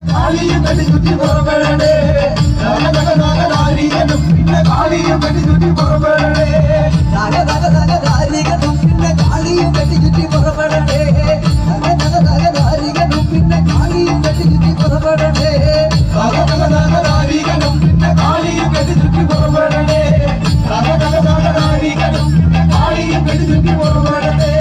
കാളിയും കടി ചുറ്റി പുറപ്പെടണേ നാഗനാഗനാരികനും പിന്നെ കാളിയും കടി ചുറ്റി പുറപ്പെടണേ നാഗനാഗനാരികനും പിന്നെ കാളിയും കടി ചുറ്റി പുറപ്പെടണേ നാഗനാഗനാരികനും പിന്നെ കാളിയും കടി ചുറ്റി പുറപ്പെടണേ നാഗനാഗനാരികനും പിന്നെ കാളിയും കടി ചുറ്റി പുറപ്പെടണേ നാഗനാഗനാരികനും പിന്നെ കാളിയും കടി ചുറ്റി പുറപ്പെടണേ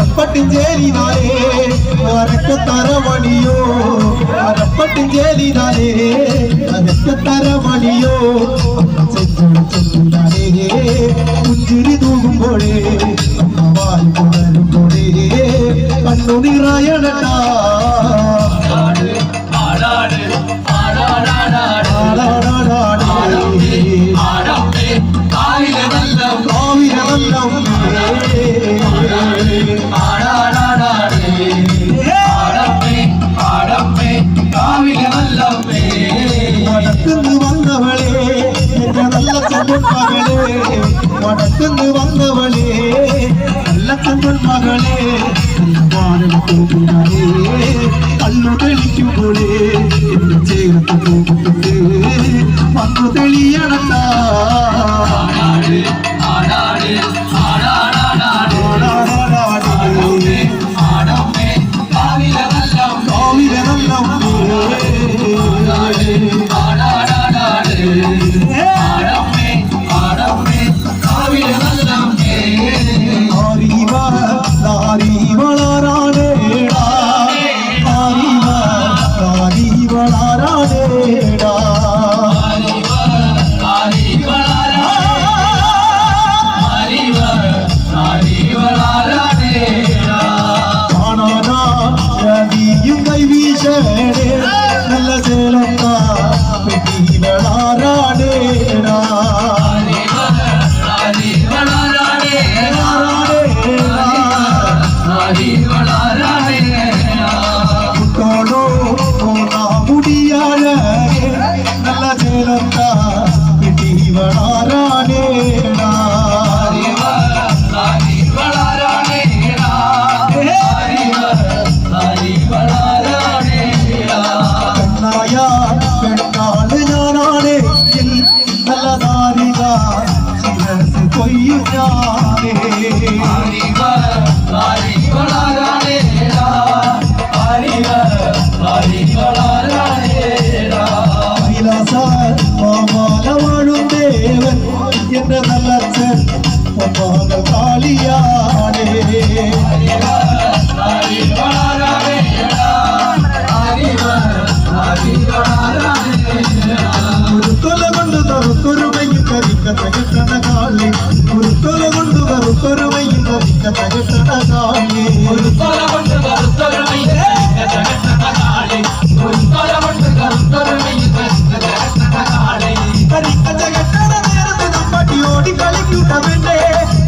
അരപ്പട്ടിഞ്ചേലിനാലേ അരക്കത്തരമണിയോ അരപ്പട്ടിഞ്ചേലിനാലേ അരക്കത്തരമണിയോ ചെന്നാലേ പുഞ്ചിരി തൂകുമ്പോഴേ വായി പുണരുമ്പോഴേ കണ്ണു നിറയണട്ടാ വടക്കുന്ന് വന്നവളെ എന്റെ നല്ല ചെമ്പൻ മകളെ വടക്കുന്ന് വന്നവളെ നല്ല ചെമ്പൻ മകളെ വാനം പോകുന്നേ കണ്ണു തെളിക്കുമ്പോഴേ എന്റെ ചേർത്ത് പോകുന്നത് വന്നു തെളിയണത്താ നല്ല ചേലത്താ വളാരാടേടാ കുട്ടോടോ മുടിയാഴ നല്ല ചേലത്താ വളാരാടേടാ പെണ്ണാണ് ഞാനാണ് നല്ല നാരിക ശിരസ് കൊയ്യും ഞാനേ മാമാല വാഴും ദേവൻ എന്റെ നല്ലച്ഛൻ ഒന്നാമ കാളിയാണേ കുരുത്തൊല കൊണ്ട് തറുത്തൊരുമയും കരിക്കത്ത കെട്ടണ കാളി കുരുത്തൊല കൊണ്ട് തറുത്തൊരുമയും കരിക്കത്ത കെട്ടണ കാളി കരിക്കച്ച കെട്ടണ നേരത്തെ നമ്മട്ടി ഓടി കളിക്കൂട്ട വേണ്ടേ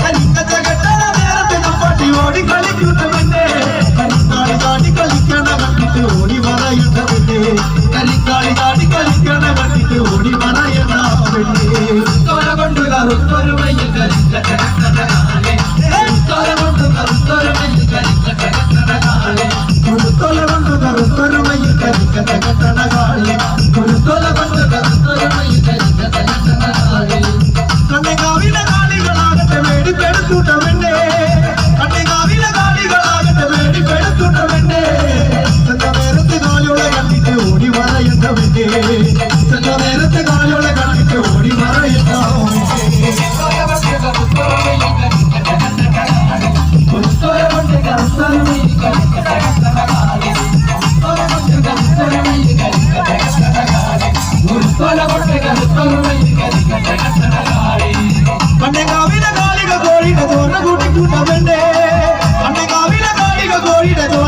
കരിക്കച്ച കെട്ടണ നേരത്തെ നമ്മട്ടി ഓടി ഇടതോ